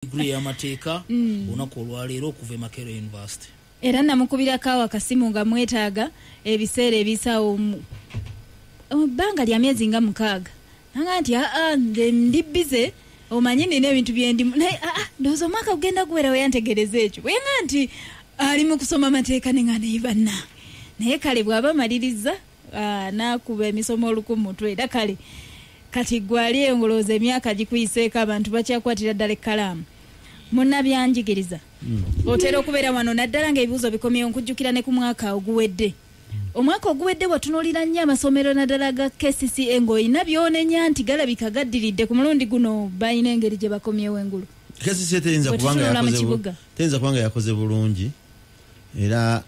degree y'amateeka olunaku olwaleero okuva e Makerere University. Era namukubirako akasimu nga mwetaaga ebiseera ebisaawo bbanga lya myezi nga 6 nanga nti ndi bize omanyi nina ebintu byendimu naye ndowooza omwaka gugenda guwera weyantegereza ekyo wenga nti ali mu kusoma amateeka ne nga neyibanna naye kale bw'aba maliriza nakuba emisomo olukumutwe era kale kati gwali engolooza emyaka gikuyiseeko abantu bakyakwatira ddala ekkalaamu munnabyanjigiriza otera okubeera wano naddala ng'ebibuuzo bikomyewo nkujjukira ne ku mwaka oguwedde omwaka oguwedde watunuulira nnyo amasomero naddala ga KCCA ng'olina byonenya nti galabika gaddiridde ku mulundi guno balina engeri gye bakomyewo engulu. KCCA teyinza kubanga yakoze bulungi era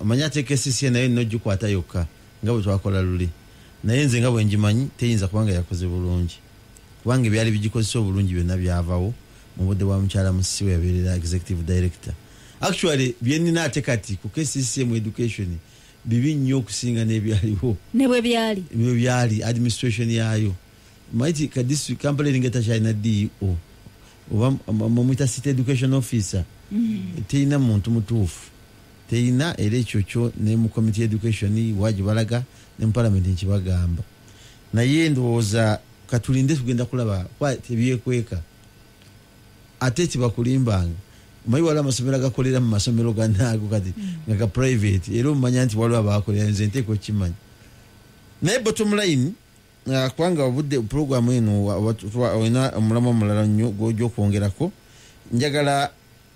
omanya ate KCCA naye nno gikwata yokka nga bwe twakola luli naye nze nga bwe ngimanyi teyinza kubanga yakoze bulungi kubanga ebyali bigikozesa obulungi byonna byavawo mu budde bwa mukyala Musisi we yabeerera executive director. Actually byenina ate kati ku KCCA mu education bibi nnyo okusinga n'ebyaliwo ne bwe byali administration yaayo maiti ka district Kampala eringeta China DO oba mumita city education officer teyina muntu mutuufu teyina era ekyo kyo ne mu committee education waji balaga ne mu parliament nkibagamba naye ndowooza katulinde tugenda kulaba tebyekweka ate kibakulimbanga omanyi waliwo amasomero agakolera mu masomero ganaago kati nga private era omanya nti waliwo abakolera nze nteeko kimanyi naye bottom line kubanga obudde program eno olina omulamu omulala nnyo gw'okwongerako njagala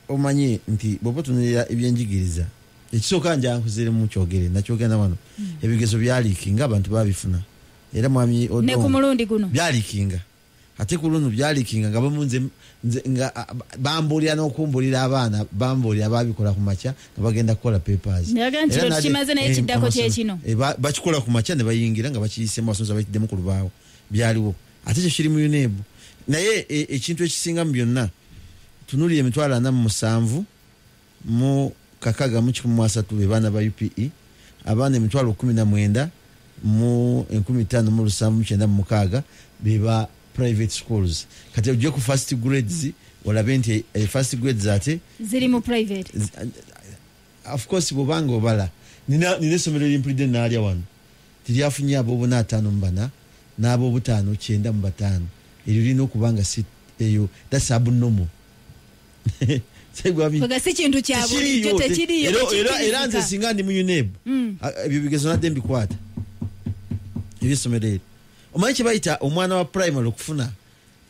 omanye nti bw'oba otunuulira ebyenjigiriza ekisooka njankuziire mu kyogere nakyogenda wano ebigezo byaliikinga abantu babifuna era mwami ne ku mulundi guno byaliikinga ate ku luno byaliikinga nga bamunze nga bambuulira n'okumbuulira abaana bambuulira babikola ku makya nga bagenda kukola papers kimaze naye kiddako kyekino bakikola ku makya ne bayingira nga bakiyise mu basomesa bakiddemu ku lubaawo byaliwo ate kyo kiri mu UNEB naye ekintu ekisinga mu byonna tunuulira 47 mu kakaga mu 13 be baana ba UPE abaana 19 mu 15,796 beba private schools kati ujje ku first grades olabe nti first grades ate ziri mu private of course bobanga obala nina somero limpulidde naalya wano tilyafunye abo bona 5 mbana n'abo 5 9 mu 5 eryo lina okubanga si eyo that's abnormal Kuga si kintu kya bulijjo tekiriyo era nze singa ndi mu UNEB ebyo bigezo nadde mbikwata ebisomero omanyi kye bayita omwana wa primary okufuna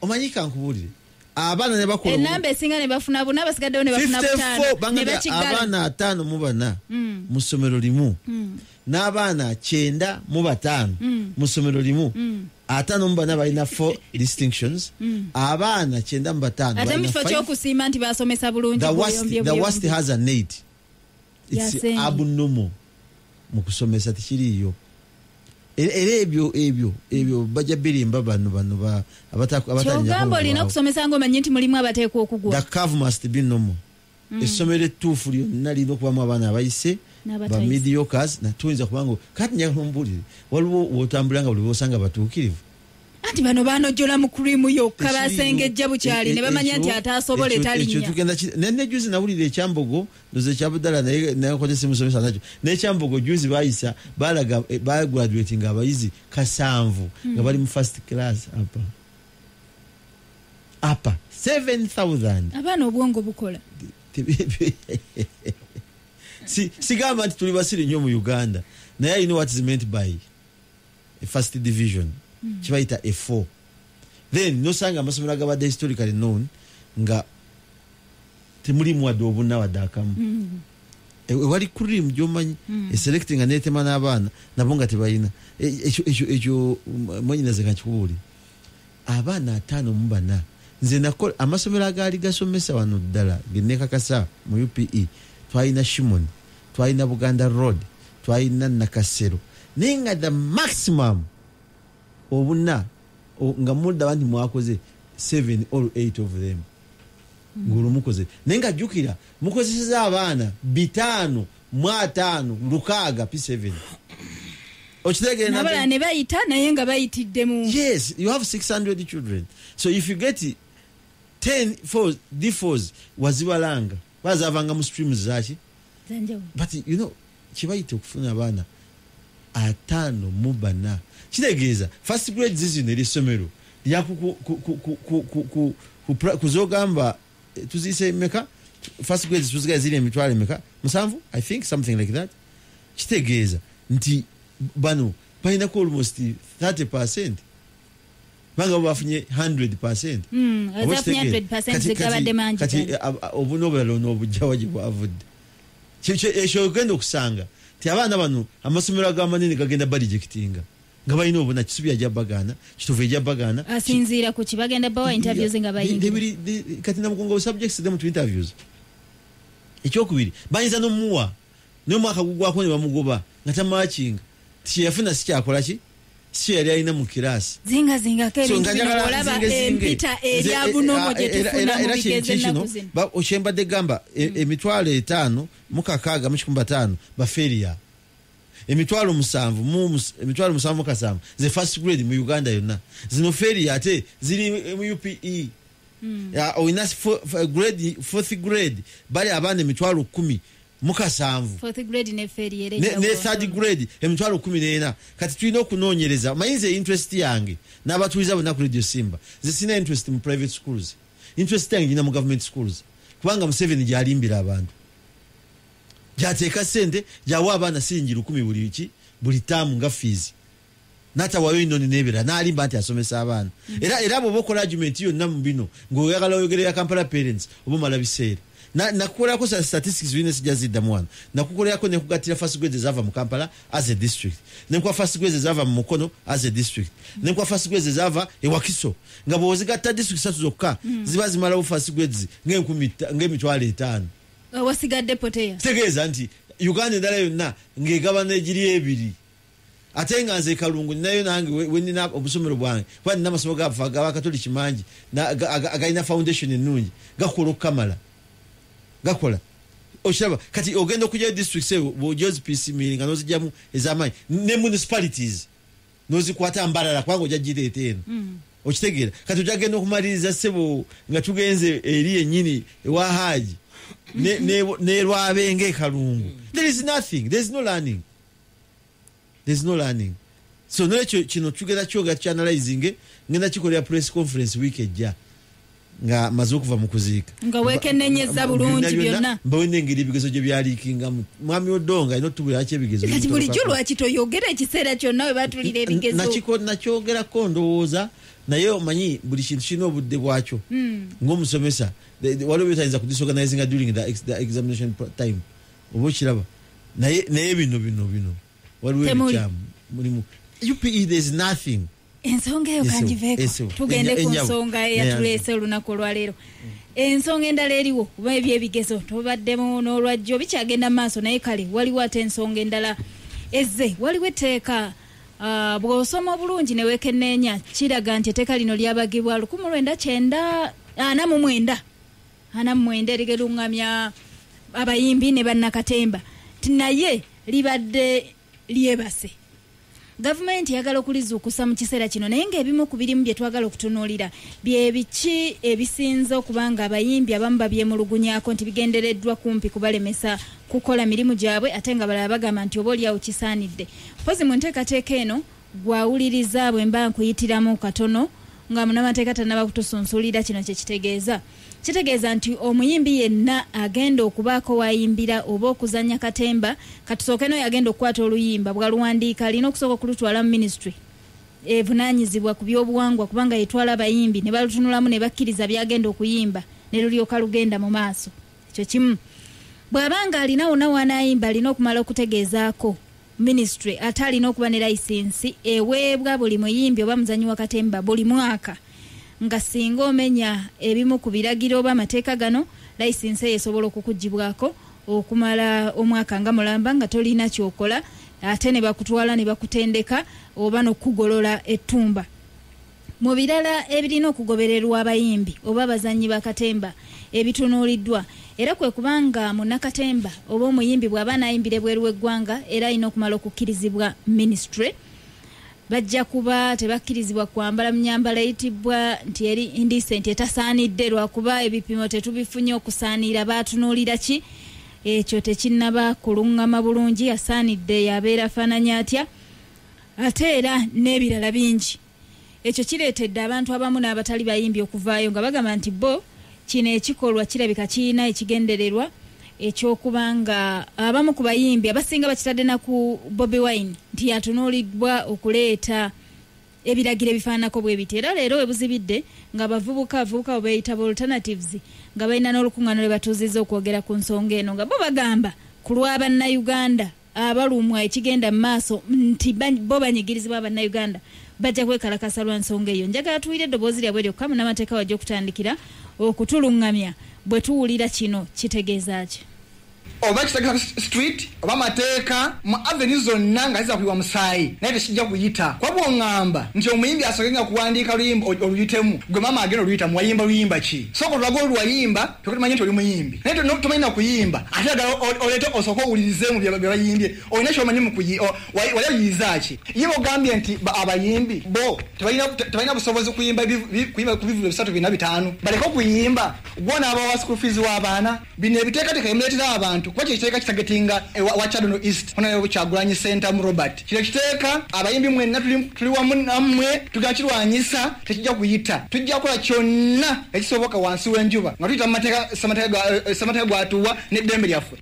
omanyi kankubulire abaana ne bakola enamba esinga ne bafuna bonna abasigaddewo ne bafuna 5 ne bakigala abaana 5 mu 4 mu ssomero limu n'abaana 9 mu 5 mu ssomero limu 5 mu 4 balina 4 distinctions abaana 9 mu 5 ate mu kifo ky'okusiima nti basomesa bulungi the worst has an 8 it's abnormal mu kusomesa tikiriyo era ebyo bajja birimba bano abatanyagamba olina okusomesa ng'omanyi nti mulimu abateekwa okugwa. The curve must be normal. Essomero ettuufu lyonna lirina okubamu abaana abayise ba mediocres natuyinza kubanga kati nyakumbulire waliwo wotambula nga buli bosanga batuukirivu anti bano banojjola mu kurimu yokka basengejja bukyali ne bamanya nti ataasobole talinnya ne juzi nawulira ekyambogo ndoze ekyabuddala naye kozesa musomesa nakyo n'ekyambogo juzi bayisa balaga bagraduating abayizi 7 nga bali mu first class apa 7,000 abaana obwongo bukola sigamba nti tuli basiri nnyo mu Uganda naye you know what is meant by a first division kibayita A4 then nosanga amasomero agabadde historically known nga temulimu wadde obuna wadde akamu wali kurimu gyomanyi selecting anetema n'abaana nabo nga tebalina ekyo mwanyinaze kankikubuuli abaana 5 mu 4 nze nakola amasomero agaali gasomesa wano ddala genekakasa mu UPE twalina Shimoni twalina Buganda Road twalina Nakasero naye nga the maximum obuna nga mudda banti mwakoze 7 or 8 of them ngulu mukoze nenga jukira mukozeseza abaana 5 mu 5 6 P7 ochitege na ne bayita naye nga bayitiddemu. Yes, you have 600 children, so if you get 10 4 d4s wazibalanga bazavanga mu streams zaki but you know kibayite okufuna abaana 5 mu 4 kitegeeza first grade zizino erisomero lya kuzogamba tuzise meka first grade tuziga ziri emitwalo meka musanvu I think something like that kitegeeza nti bano balina ko almost 30% banga bafunye 100%. Azafunye 100% zikabadde manji kati obunobelo n'obujjawaji bwavudde ekyo genda okusanga ti abaana bano amasomero agamanene gagenda balijectinga nga balina obuna kisubi ajja bagana kituvu ejja bagana asinziira ku kibagenda bawa interviews nga bayingi kati namugongo subjects them to interviews ekyokubiri bayinza n'omuwa n'omwaka gugwako ne bamugoba nga tamakinga tiyafuna sikyakola ki si yali alina mu kirasi zinga olaba empita eryabunomo gye tufuna mu bigeze ennaku zino okyembadde gamba emitwalo 5 mu 6 mu 5 baferiya emitwalo 7 mu 7 ze first grade mu Uganda yonna zino feriya ate ziri mu UPE oyina fourth grade bali abana emitwalo 10 mukasanvu fourth grade ne feri ne third grade emitwalo 14 kati tulina okunoonyereza mayinze interest yange n'abatuliza bonna ku Radio Simba zisina interest mu private schools interest yange ina mu government schools kubanga Museveni gyalimbira abantu gyateeka sente gyawa abaana siringi 10 buli tamu nga fees nata wayo inoni nebera n'alimba nti asomesa abaana era abo bokola argument yonna mu bino ng'oyagala oyogerera Kampala parents obumala biseera nakukolera ko statistics wine sijazidda mwana nakukolera ko ne kugatira first grade zava mu Kampala as a district ne kwa first grade zava mu Mukono as a district ne kwa first grade zava e Wakiso nga bozi gatta district satu zokka ziba zimala first grades ng'emitwalo 5 wasigadde poteya tegeeza nti Uganda ndala yonna ng'egabana egiri ebiri atenga nze Kalungu nayo nange wenina obusomero bwange kwani n'amasomo gaba Katoliki mangi agayina foundation ennungi gakola okukamala gakola oshaba kati ogenda kujja district sebo bojozi PC meeting anozijjamu ezamanyi ne municipalities nozikwata mbalala kwango ojagirete eno okitegeera kati ojagenda okumaliriza sebo nga tugenze eri ennyini ewa haji ne lwabenge Kalungu there is nothing, there is no learning so n'ekyo kino tugenda kyoga channelizing ngenda kikolera press conference week ejja nga maze okuva mu kuziika nga wekennenyeza bulungi byonna mbawene ngeri ebigezo gye byalikinga mwami Odonga ino tubula ki ebigezo kati bulijjo lwaki toyogera ekiseera kyonna we batulira ebigezo nakyogerako ndowooza naye omanyi buli kintu kirina obudde bwakyo ng'omusomesa waliwo byotayinza ku disorganizing during the examination time oba okiraba naye bino waliwo ebikyamu mulimu UPE there is nothing. Ensonga eyo kanjiveeko tugende ku nsonga eyatuleese olunaku olwaleero ensonga endala eriwo oba ebyebigezo tobaddemu n'olwajjo bikyagenda maaso naye kale waliwo ate ensonga endala ezze waliwo etteeka bw'osoma obulungi ne weekenneenya kiraga nti etteeka lino lyabagibwa 1949 erigeruŋŋamya abayimbi ne bannakatemba naye libadde lyebase gavumenti yagala okulizuukusa mu kiseera kino naye ng'ebimu ku birimu bye twagala okutunuulira bye biki ebisinza okubanga abayimbi abamu babyemulugunyako nti bigendereddwa kumpi kubalemesa kukola mirimu gyabwe ate nga balala bagamba nti oba oliawo kisaanidde mpozi mu nteekateeka eno gwawuliriza bwe mba nkuyitiramu katono nga munamateeka tannaba kutusunsulira kino kitegeeza nti omuyimbi yenna agenda okubaako wayimbira oba okuzanya katemba katusooke no yagenda okukwata oluyimba bwaluwandiika alina okusooka okulutwala mu ministry evunaanyizibwa ku byobuwangwa kubanga yetwala abayimbi ne balutunulamu ne bakkiriza byagenda okuyimba ne lulyoka lugenda mu maaso ekyo kimu bw'abanga alina wonna wanaayimba alina okumala okutegeezaako ministry ate alina okuba ne layisinsi eweebwa buli muyimbi oba muzanyi wa katemba buli mwaka nga singa omenya ebimu ku biragiro oba amateeka gano layisinsi eyo esobola okukugibwako okumala omwaka nga mulamba nga tolina kyokola ate ne bakutwala ne bakutendeka oba n'okugolola ettumba mu birala ebirina okugobererwa abayimbi oba abazanyi bakatemba ebitunuuliddwa era kwe kubanga munnakatemba oba omuyimbi bw'aba naayimbira ebweru w'eggwanga era alina okumala okukkirizibwa ministry bajja kuba tebakkirizibwa kwambala mnyambala eyitibwa nti eri indecent etasaanidde lwakuba ebipimo tetubifunye okusaanira baatunuulira ki ekyo tekinnaba kuluŋŋama bulungi asaanidde yabeera afaananya atya ate era n'ebirala bingi. Ekyo kireetedde abantu abamu n'abatali bayimbi okuvaayo nga bagamba nti bo kino ekikolwa kirabika kirina ekigendererwa ekyokuba nga abamu ku bayimbi abasinga bakitadde na ku Bobi Wine nti yatunuulibwa okuleeta ebiragiro ebifaananako bwe biti. Era leero webuzibidde nga abavubuka beeyita alternatives nga balina n'olukuŋŋaano lwe batuuzizza okwogera ku nsonga eno nga bo bagamba ku lw'Abannayuganda abalumwa ekigenda mu maaso nti bo banyigirizibwa Abannayuganda bajja kwekalakasa lwa nsonga eyo. Njagala tuwulire eddoboozi lyabwe lyokka munnamateeka wajja okutandikira okutulungamya bwe tuwulira kino kitegeeza ki. Oba kitagala street oba mateeka mu avenue zonna nga ziza kuyiwa musaayi naye tekijja kuyita kwa bw'oŋŋamba nti omuyimbi asokenga kuwandiika luyimba oluyitemu gwe maama agenda oluyita muwayimba luyimba ki soko tulaga olwayimba tokutumanye nti oli muyimbi naye tomanyina kuyimba ate agala oleete osooke owulirizeemu bye bayimbye olina kyomanyi wali oyiyiza ki ye ogambye nti abayimbi bo tebalina busobozi kuyimba ku bivulo 3-4 baleke okuyimba gwona abawa school fees w'abaana bino ebiteekateeka emuleetera abantu kuba kyekiteeka kitagetinga wa Chadono East honayo Kyagulanyi Center mu Robert kino kiteeka abayimbi mwenna tuli wamu nammwe tugenda kirwanyisa tekijja kuyita tujja kukola kyonna ekisoboka wansi w'enjuba nga tuyita samateeka gwatuwa n'eddembe lyaffe.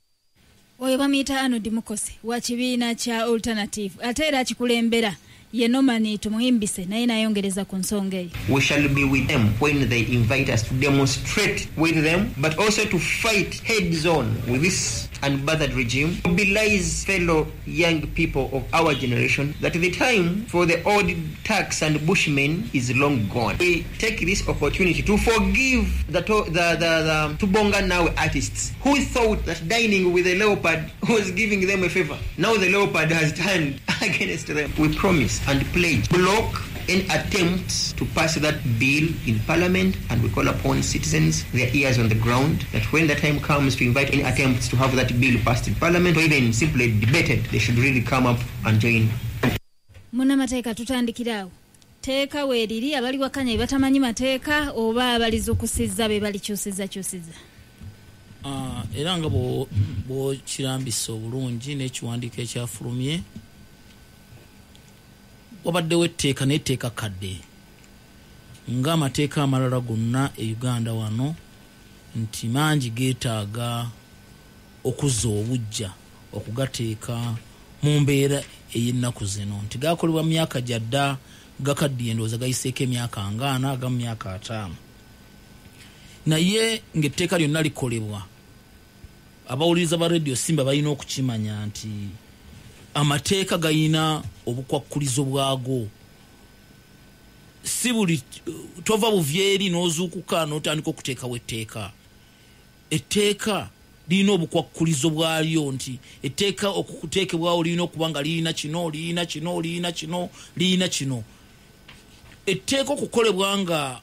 Oyo bamuyita Arnold Mukose wa kibiina kya Alternative ate era kikulembera ye Nomani tumuhimbise naye nayongereza ku nsonga eyo. We shall be with them when they invite us to demonstrate with them, but also to fight heads on with this unbothered regime. Mobilize fellow young people of our generation that the time for the old thugs and bushmen is long gone. We take this opportunity to forgive the Tubonga Now artists who thought that dining with a leopard was giving them a favor. Now the leopard has turned against them. We promise and pledge block any attempts to pass that bill in Parliament, and we call upon citizens, their ears on the ground, that when the time comes to invite any attempts to have that bill passed in Parliament or even simply debated, they should really come up and join. Munnamateeka tutandikirawo teeka weeriri abali wakanya batamanyi mateeka oba abalizukusizza be balikyusizza era nga bo kirambisa obulungi n'ekiwandiiko ekyafulumye wabaddewo etteeka n'etteeka kadde ng'amateeka amalala gonna e Uganda wano nti mangi geetaaga okuzza obujja okugateeka mu mbeera ey'ennaku zino nti gaakolebwa mu myaka gyadda gakaddiye endowooza gayiseeko emyaka 40 agamu myaka 5 naye ng'etteeka lyonna likolebwa abawuliriza ba Radio Simba balina okukimanya nti amateeka gayina obukwakkulizo bwago si buli tova buvyeri n'ozuukuka n'otandika okuteekawo etteeka. Etteeka lirina obukwakkulizo bwalyo nti etteeka okuteekebwawo lirina okuba nga lirina kino. Etteeka okukolebwa nga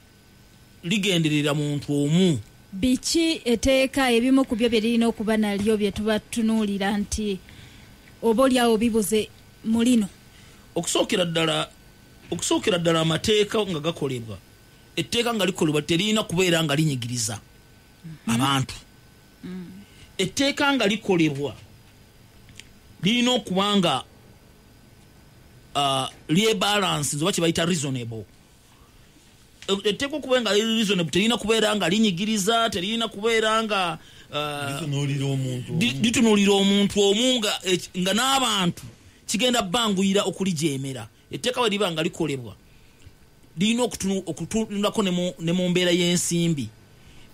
ligenderera muntu omu. Biki etteeka ebimu ku byo bye lirina okuba nalyo bye tuba tunuulira nti oba olyawo bibuze mulino? Okusookera ddala amateeka nga gakolebwa, etteeka nga likolebwa terina kubeera nga linyigiriza abantu. Etteeka nga likolebwa lirina okuba nga balance oba kye bayita reasonable. Etteeka okuba nga reasonable terina kubeera nga linyigiriza, terina kubeera nga litunuulira omuntu omu nga n'abantu kigenda banguyira okulijeemera. Etteeka bwe liba nga likolebwa lirina okutunulako ne mu mbeera y'ensimbi.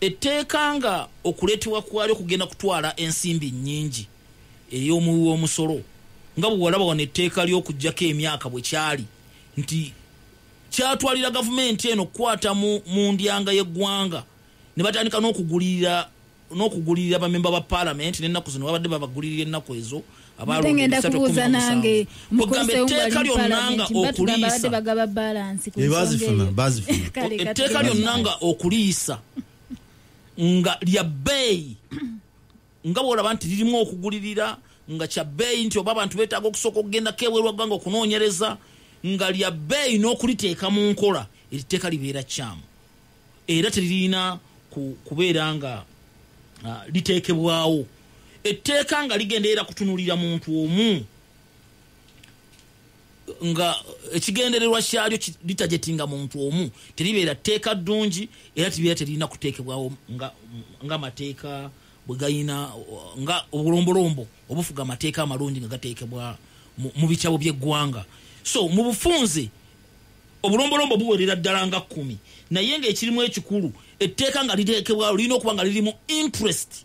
Etteeka nga okuleetebwa kwali okugenda kutwala ensimbi nnyingi ey'omuwi w'omusolo nga bwe walaba wano etteeka ly'okuggyako emyaka bwe kyali nti kyatwalira gavumenti eno okukwata mu ndyanga y'eggwanga ne batandika n'okugulirira bamemba ba Parliament n'ennaku zino babadde babagulirira ennaku ezo ngenda kubuuza nange etteeka lyonna nga okuliisa etteeka lyonna nga okuliisa nga lya bbeeyi nga bw'olaba nti lirimu okugulirira nga kya bbeeyi nti oba abantu beetaaga okusooka okugendako ebweru waggwanga okunoonyereza nga lya bbeeyi n'okuliteeka mu nkola etteeka libeera kyamu era teririna kubeera nga liteekebwawo. Etteeka nga ligenderera kutunulira muntu omu nga ekigendererwa kyalyo litajetinga muntu omu teribeera tteeka ddungi era tibeera terina kuteekebwawo nga amateeka bwe gayina nga obulombolombo obufuga amateeka amalungi nga gateekebwa mu bikyabo by'eggwanga. So mu bufunze obulombolombo buwerera ddala nga 10 naye ng'ekirimu ekikulu etteeka nga liteekebwawo lirina okuba nga liri mu interest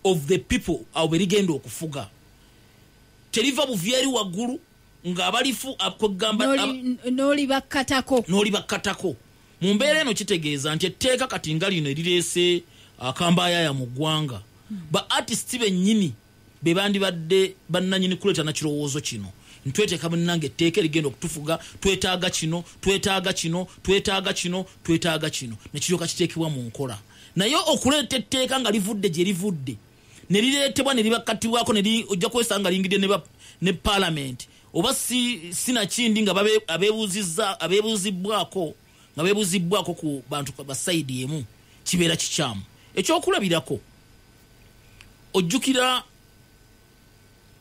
of the people awo bwe ligenda okufuga. Teriva buvyeri waggulu nga abalifu akogamba n'olibakkatako. Mu mbeera eno kitegeeza nti etteeka kati nga lino erireese akambaayaya mu ggwanga ba artisti bennyini be bandibadde bannanyini kuleeta na kirowoozo kino ntweteeka munnange etteeka erigenda okutufuga twetaaga kino nekiryoka kiteekebwa mu nkola. Naye okuleeta etteeka nga livudde gye livudde ne lireetebwa ne libakkatibwako ojja kwesanga lingidde ne parliament oba sinakindi nga abeebuuzibbwako ku bantu ba sayidi emu kibeera kikyamu. Ekyokulabirako ojjukira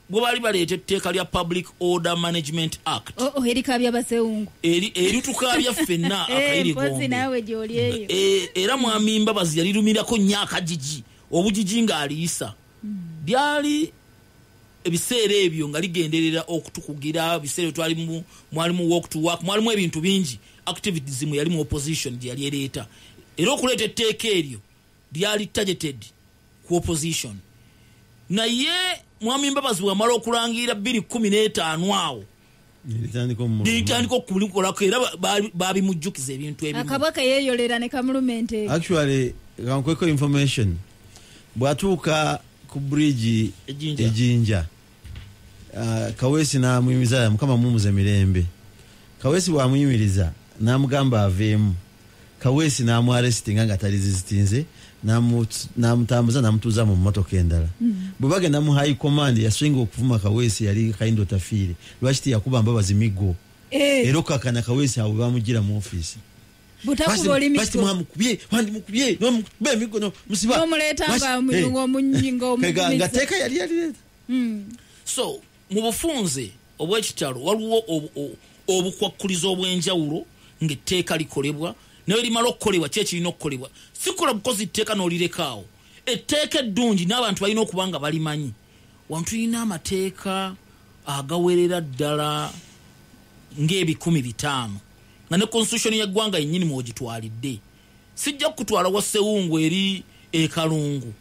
bwe baali baleeta etteeka lya Public Order Management Act erikabya basewungu eritukabya ffenna akayirigombe era mwami Mbabazi yalirumirako nnyo akajiji obujiji ng'aliyisa byali ebiseera ebyo nga ligenderera okutukugira biseera mwalimu walk to work mwalimu ebintu bingi activities mu yali mu opposition gye yali ereeta era okuleeta etteeka eryo lyali targeted ku opposition. Naye mwami Mbabazi bw'amala okulangira 2015 awo litandika okulikolako era babimujjukiza ebintu ebimu akabaka yeeyolera ne kamulumenti. Actually kankweko information bwatuuka ku bridge ejinja Kawesi n'amuyimiriza mukama mumuze mirembe. Kawesi bw'amuyimiriza n'amugamba aveemu. Kawesi n'amuarestinga nga talizitinze namutambuza namutuuza mu mmotoka endala. Bwe bagenda mu high command yasinga okuvuma Kawesi yali kaindo tafiire lwaki yakuba Mbabazi migo era okakana Kawesi awo bamugira mu office basi mwamukubye wandimukubye nomukubye emigo no musiba nomuleetanga omunyingo nga teeka yali yalireta. So mu bufunze obw'ekitalo waliwo obukwakkulizo obw'enjawulo ng'etteeka likolebwa naye limala okukolebwa kyekirina okukolebwa sikola bukozi etteeka n'olirekawo. Etteeka eddungi n'abantu balina okuba nga balimanyi wantu tulina amateeka agawerera ddala ng'ebikumi 5 nga ne constitution y'eggwanga yennyini mwogitwalidde. Sijja kukutwala wa Sewungu eri Kalungu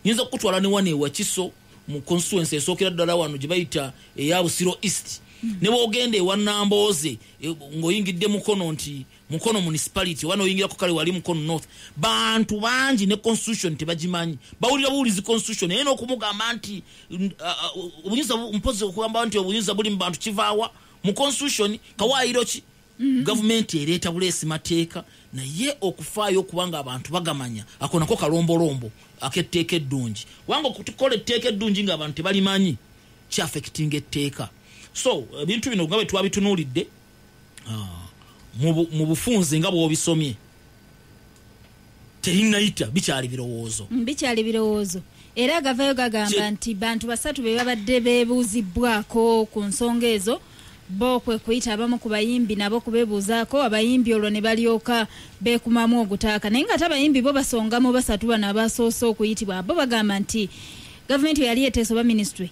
nyinza kukutwala ne wane wa Kiso mu constituency esookera ddala wano gye bayita eya Busiro East ne bwogenda ewa Nambooze ng'oyingidde Mukono municipality wano oyingirako kale wali Mukono North bantu bangi ne constitution tebagimanyi bawulira buwulizi constitution naye n'okumugamba nti obuyinza mpozi okugamba nti obuyinza buli mu bantu kivaawa mu constitution kawaayiro ki gavumenti ereeta buleesi mateeka naye okufaayo okubanga abantu bagamanya ako nako kalombolombo ak'etteeka eddungi wanga okutukola etteeka eddungi ng'abantu tebalimanyi kyafekitinga etteeka. So ebintu bino nga bwe twabitunuulidde mu bufunze nga bw'obisomye terinayita bikyali birowoozo era gavayo gagamba nti bantu 3 be babadde beebuuzibbwako ku nsonga ezo bo kwe kuyita abamu ku bayimbi nabo kubeebuuzaako abayimbi olwo ne balyoka beekumamu ogutaaka naye nga ate abayimbi bo basongamu 3 bano abasoose okuyitibwa bo bagamba nti gavumenti yali eteesa oba ministry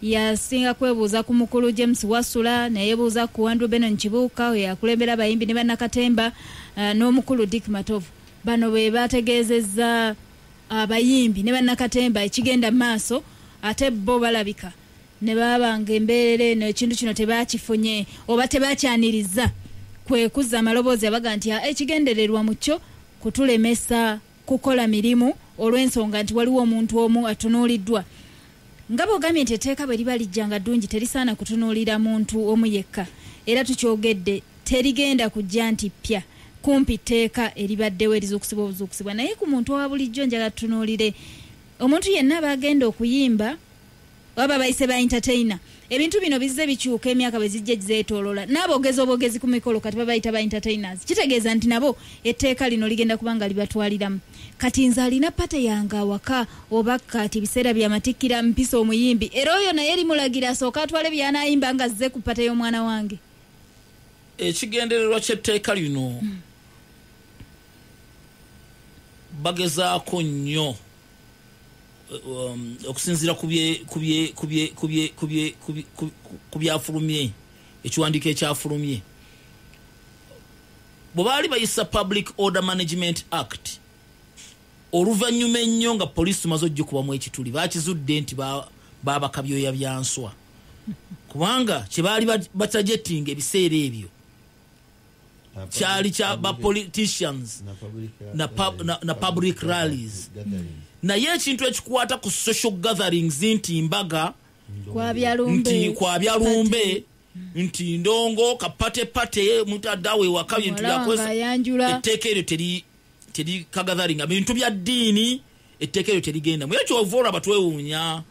yasinga kwebuuza ku mukulu James Wasula nayebuuza ku Andrew Benon Kibuuka yakulembera abayimbi ne bannakatemba n'omukulu Dick Matovu bano be bategeezezza abayimbi ne bannakatemba ekigenda maaso ate bo balabika ne babanga embeerere n'ekintu kino tebakifunye oba tebakyaniriza kwe kuzza amaloboozi abaga nti ekigendererwa mu kyo kutulemesa kukola mirimu olw'ensonga nti waliwo omuntu omu atunuuliddwa. Nga bw'ogambye nti etteeka bwe liba lijjanga ddungi terisaana kutunuulira muntu omu yekka era tukyogedde terigenda kujja nti ppya kumpi etteeka eribaddewo erizuukusibwa naye ku muntu owa bulijjo njala tutunuulire omuntu yenna aba agenda okuyimba waba bayise ba entertainer ebintu bino bizze bikyuka emyaka bwe zijja zeetoolola n'abogezi obogezi ku mikolo kati babayita ba entertainers kitegeeza nti nabo etteeka lino ligenda kubanga libatwaliramu kati nze alina pate yange awaka oba kati ebiseera byamatikkira mpisa omuyimbi era oyo naye limulagira asooka atwale byanayimba nga azze ku pate y'omwana wange ekigendererwa ky'etteeka lino bagezaako nnyo okusinziira ku byafulumye ekiwandiiko ekyafulumye bwe baali bayisa Public Order Management Act oluvannyuma ennyo nga poliisi tumaze ogikubamu ekituli bakizudde nti baabaka byoya byanswa kubanga kye baali batajetinga ebiseera ebyo kyali kya ba politicians na public rallies naye ekintu ekikwata ku social gatherings nti mbaga kwa byalumbe nti ndongo kapate mutadawe waka bintu byakoze etteeka eryo teri kagathering bintu bya ddiini etteeka eryo terigenda mu ekyo ovoola batwewuunya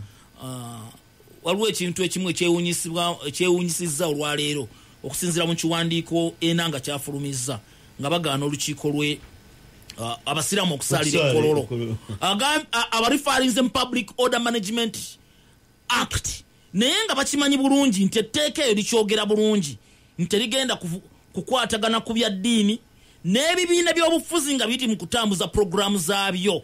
waliwo ekintu ekimu ekyewunyisizza olwaleero okusinziira mu kiwandiiko enanga kyafulumizza nga bagaana olukiiko lwe abasiramu okusaalira ekkololo abarifarinze mu Public Order Management Act naye nga bakimanyi bulungi nti etteeka eyo likyogera bulungi nti ligenda kukwatagana ku bya ddiini n'ebibiina by'obufuzi nga biri mu kutambuza programu zaabyo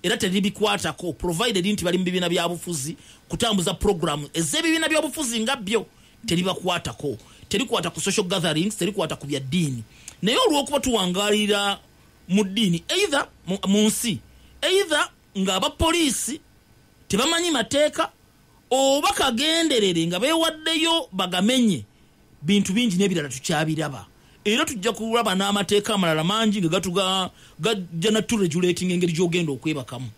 era teribikwatako provided nti bali mu bibiina byabufuzi kutambuza programu ez'ebibiina by'obufuzi nga byo teribakwatako terikwata ku social gatherings terikwata ku bya ddiini naye olw'okuba tuwangalira mu ddiini either mu nsi either ng'abapoliisi tebamanyi mateeka oba kagenderere nga beewaddeyo bagamenye bintu bingi n'ebirala tukyabiraba era tujja kulaba n'amateeka amalala mangi nga gajja na turegulating engeri gy'ogenda okwebakamu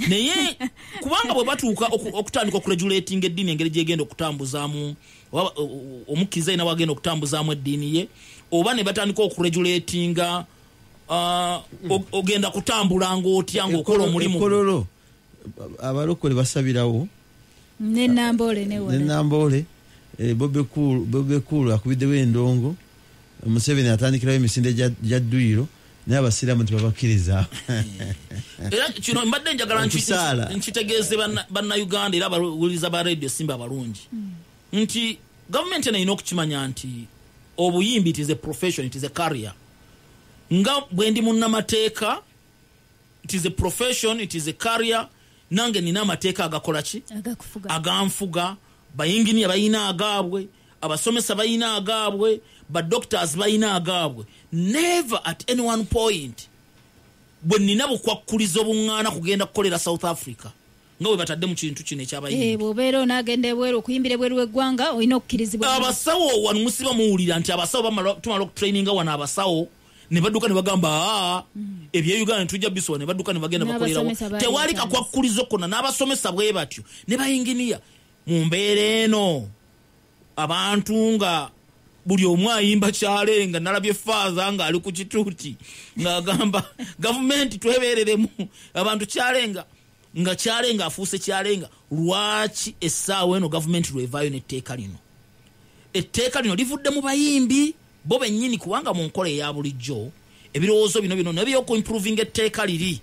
naye kubanga bwe batuuka okutandika okuregulating eddiini engeri gyegenda okutambuzaamu omukkiriza ina wagenda okutambuzaamu eddiini ye oba ne batandika okuregulatinga ogenda kutambula ng'otya ng'okola omulimu ekkololo abalokole basabirawo n'ennamboole Bobe Cool akubiddewo endongo Museveni atandikirawo emisinde gya dduyiro naye abasiraamu tebabakkiriza era kino mbadde njagala nkitegeeze bannayuganda era abawuliriza ba radio Simba abalungi nti gavumenti erina okukimanya nti obuyimbi it is a profession, it is a career nga bwendi munnamateeka it is a profession, it is a career nange nina amateeka agakola ki aganfuga bayinginiya bayina agaabwe abasomesa bayina agaabwe doctors bayina agaabwe never at any one point bwe nina bukwakkuliza obuŋŋaana kugenda kukolera South Africa nga bwe batadde mu kintu kino ekyabayimbi bw'obeera onaagenda ebweru okuyimbira ebweru w'eggwanga olina okukkirizibwa abasawo wano musiba muwulira nti abasawo tumala okutraininga wano abasawo ne badduka ne bagamba ebya Uganda tujja bisowa ne badduka ne bagenda bakolerawo tewali kakwakkulizo konna n'abasomesa bwe batyo ne bayinginiya mu mbeera eno abantu nga buli omu ayimba kyalenga nalabye faaza nga ali ku kituuti ng'agamba gavumenti twebeereremu abantu kyalenga nga kyalenga afuuse kyalenga lwaki essaawa eno gavumenti lwevaayo n'etteeka lino etteeka lino livudde mu bayimbi bo bennyini kubanga mu nkola eya bulijjo ebirowoozo bino nebyokuimproving etteeka liri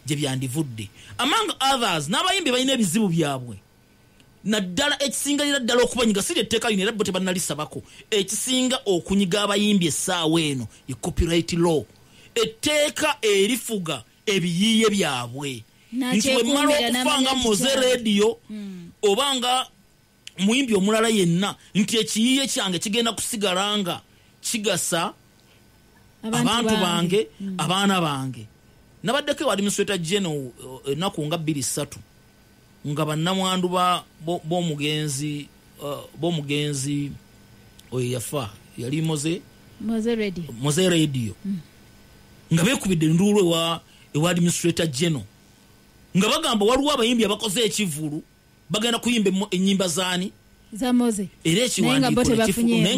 gye byandivudde among others n'abayimbi balina ebizibu byabwe naddala ekisingalira ddala okubanyiga siri etteeka lino era bo tebannalisabako ekisinga okunyiga abayimbi essaawa eno ye copyright law etteeka erifuga ebiyiiye byabwe nti wemmala okufanga Moze radio obanga muyimbi omulala yenna nti ekiyiiye kyange kigenda kusigala nga kigasa abantu bange abaana bange nabaddeko ewa administrator general ennaku nga 2-3 nga bannamwandu b'omugenzi oyo yafa yali Moze radio nga beekubidde enduulu ewa administrator general nga bagamba waliwo abayimbi abakoze ekivulu bagenda kuyimba ennyimba zaani zamoze era naye nga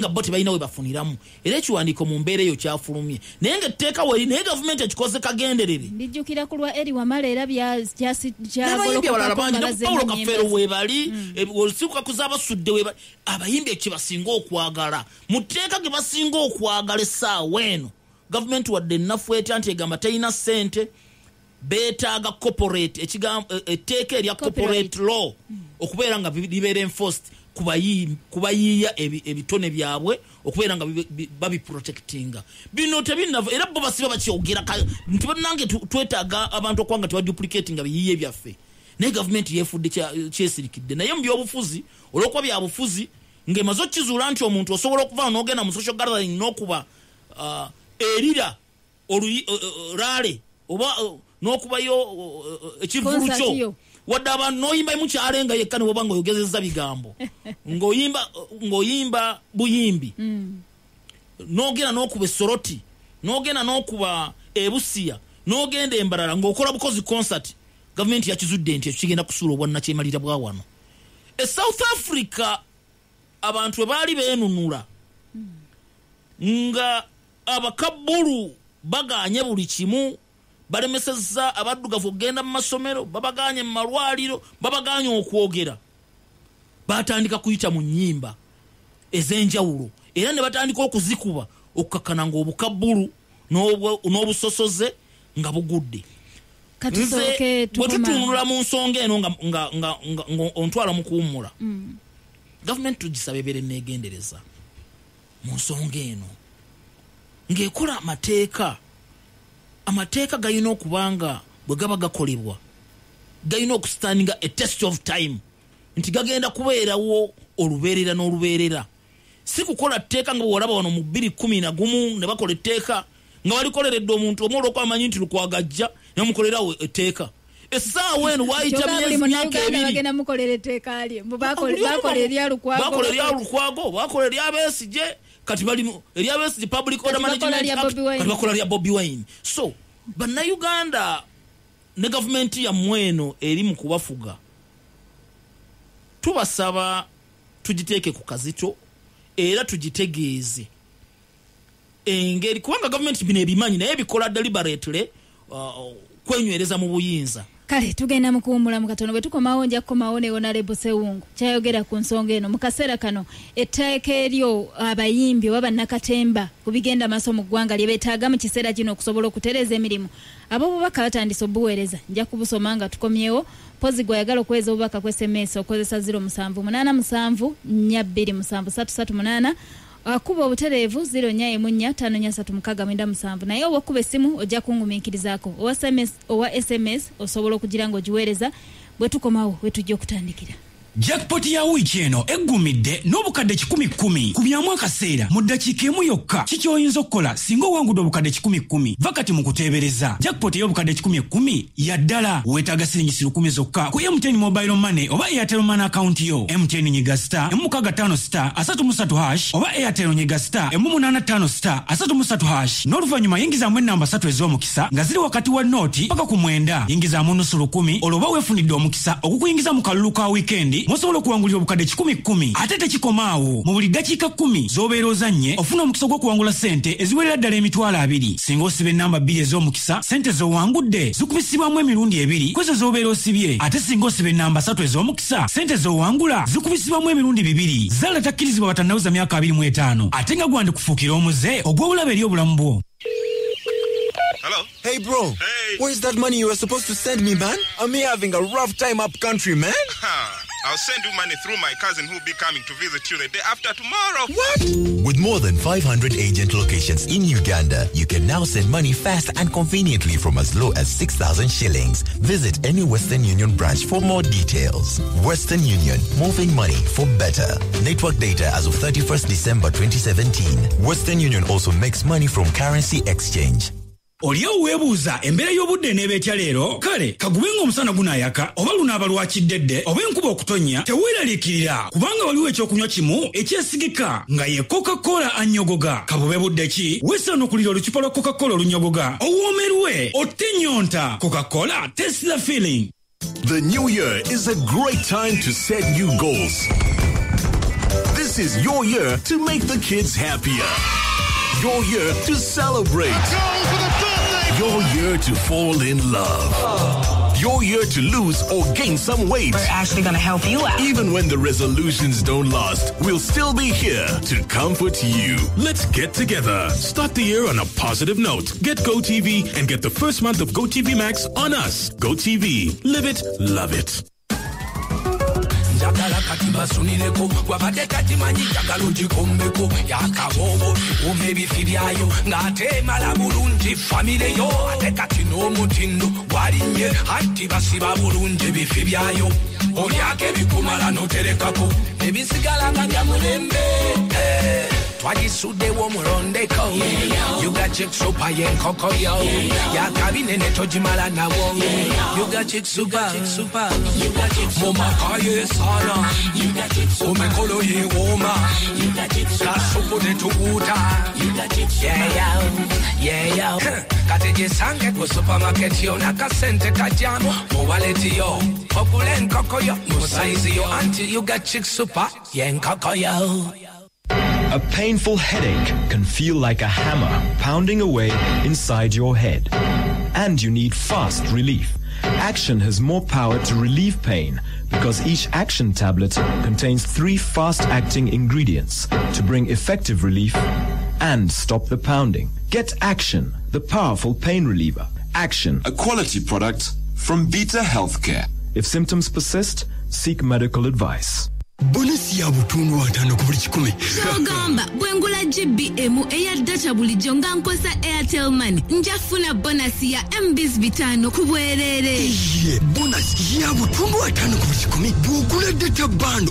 bo tebalina we bafuniramu era ekiwandiiko mu mbeera eyo kyafulumye naye nga etteeka weri naye gavumenti ekikoze kagenderere ndijjukira ku lwa eri wamala era n'abayimbi abalala bangi ne Paulo Kafeero weebali olusibuka kuzabasudde weebali abayimbi ekyo basinga okwagala mu tteeka ge basinga okwagala essaawa eno gavumenti wadde ennafu etya nti egamba terina ssente beetaaga corporate etteeka erya corporate law okubeera nga libeera enforced kubayiiya ebitone byabwe okubeera nga babiprotectinga bino tebinava era bo basiba bakyogera nti nange twetaaga abantu okwanga tebaduplicatinga biyiiye byaffe naye gavumenti yefudde kyesirikidde naye mu byobufuzi olw'okuba byabufuzi ng'emaze okkizuula nti omuntu osobola okuvaawo n'ogenda mu social gathering n'okuba erira raale oba n'okubayo ekivulu kyo wadde abantu n'oyimba mukyale nga yekka ne bwoba ng'oyogezezza bigambo ng'oyimba buyimbi n'ogenda n'okuba essoroti n'ogenda n'okuba ebusiya n'ogenda embalala ng'okola bukozi concert gavumenti yakizudde nti ekyo kigenda kusuula obwannakyemalira bwa wano South Africa abantu bwe baali beenunula nga abakabbulu baganye buli kimu balemesezza abaddugavu okugenda mu masomero babaganye mu malwaliro babaganye okwogera batandika kuyita mu nnyimba ez'enjawulo era ne batandika okuzikuba okukakkana ng'obukabbulu n'obusosoze nga bugudde bwe tutunula mu nsonga eno nga ontwala mu kuwummula gavumenti tugisaba ebeere neegendereza mu nsonga eno ng'ekola amateeka galina okubanga bwe gaba gakolebwa galina okustandinga a test of time nti gagenda kubeerawo olubeerera n'olubeerera si kukola tteeka nga bwewalaba wano mu 2011 ne bakola etteeka nga balikoleredde omuntu omu olw'okwamanyi nti lukwagajja ne bamukolerawo etteeka essaawa eno waayita myezi myaka ebiri bakola erya Besigye kati bali erya Besigye public order management act kati bakola lya Bobi Wine so bannayuganda ne gavumenti yammwe eno eri mu kubafuga tubasaba tugiteeke ku kazito era tugitegeeze engeri kubanga gavumenti bino ebimanyi naye bikola deliberately kwenywereza mu buyinza kale tugenda mu kuwummula mu katono bwe tukomawo nja kukomawo ne Honorable Sewungu kyayogera ku nsonga eno mu kaseera kano etteeka eryo abayimbi oba bannakatemba ku bigenda maaso mu ggwanga lye beetaaga mu kiseera kino okusobola okutereeza emirimu abo bubaka batandise obuweereza nja kubusoma nga tukomyewo pozi gwayagala okuweza obubaka ku SMS okozesa 0787427338 akuba obutereevu 0415367 naye owakuba essimu ojja kungumiikirizaako owa SMS osobola okugira ng'ogiweereza bwe tukomawo we tujja okutandikira Jackpot ya wiki eno eggumidde n'obukadde 10,000 ku byamu akaseera mu ddakiika emu yokka kikyoyinza okukola singa owangudde obukadde 10,000 vakati mu kuteebereza jackpot y'obukadde 10,000 ya ddala weetaaga siringi 10,000 zokka ku MTN mobile money oba Airtel money account yo MTN nyiga star *5 *33# oba Airtel nyiga star *885 *33# n'oluvannyuma yingizaamu ennamba 3 ez'omukisa nga ziri wakati wa nooti paka ku 9 yingizaamu nusu 10 olwoba weefunidde omukisa okukuyingiza mu kalulu ka weekend mosobola okuwangulira obukadde 10,000 ate tekikomaawo mu buli ddakiika 10 z'obeera ozannye ofuna omukisa gw'okuwangula ssente eziwerera ddala emitwalo 2 singa osiba ennamba 2 ez'omukisa ssente z'owangudde zikubisibwamu emirundi 2 kwezo z'obeera osibye ate singa osiba ennamba 3 ez'omukisa ssente z'owangula zikubisibwamu emirundi 2 zaala takkirizibwa batannawuza myaka 25 ate nga gwandi kufuukira omuze ogw'obulabe eri obulamu bwo. Hello? Hey bro, Hey. where's that money you were supposed to send me, man? I'm here having a rough time up country, man. I'll send you money through my cousin who'll be coming to visit you the day after tomorrow. What? With more than 500 agent locations in Uganda, you can now send money fast and conveniently from as low as 6,000 shillings. Visit any Western Union branch for more details. Western Union, moving money for better. Network data as of 31st December 2017. Western Union also makes money from currency exchange. Oliyo weebuuza embeera y'obudde n'ebeetya leero kale kagubenga omusana gunaayaka oba lunaaba lwakiddedde oba enkuba okutonnya teweeraliikirira kubanga waliwo ekyokunywa kimu ekyesigika nga ye Coca-Cola annyogoga kabube budde ki weesaana okulira olucupa lwa Coca-Cola olunnyogoga owoomerwe otte ennyonta Coca-Cola taste the feeling. The new year is a great time to set new goals. This is your year to make the kids happier. Your year to celebrate. Your year to fall in love. Your year to lose or gain some weight. We're actually going to help you out. Even when the resolutions don't last, we'll still be here to comfort you. Let's get together. Start the year on a positive note. Get GoTV and get the first month of GoTV Max on us. GoTV. Live it, love it. njagala kati basunireko wabadde kati manyi njagala ogikombeko yakabobo ikuuma ebifi byayo ng'ate mala bulungi famire yo ate kati n'omutindo gwalinnye anti basiba bulungi ebifi byayo olyako ebikumala n'oterekako ebisigala nga bya mulembe twagisuddewo mulondeko you got chick super yenkoko yo yakabinene tojimala nawo you got chick super momakaye sana omekolo yewoma kasuku netuguta yeah kati gisange ku supermarket yo nakasente kajamo muwaleti yo ogule enkoko yo musaizi yo anti you got chick super yenkoko yo. A painful headache can feel like a hammer pounding away inside your head. And you need fast relief. Action has more power to relieve pain because each Action tablet contains 3 fast-acting ingredients to bring effective relief and stop the pounding. Get Action, the powerful pain reliever. Action, a quality product from Beta Healthcare. If symptoms persist, seek medical advice. Bonus ya butundu watano kubuli kikumi. Sogamba, bwengula GBM eya data bulijjo nga nkosa Airtel Money. Njafuna bonus ya MBs bitano kubwerere. Bonus ya butundu watano kubuli kikumi. Bwogula data band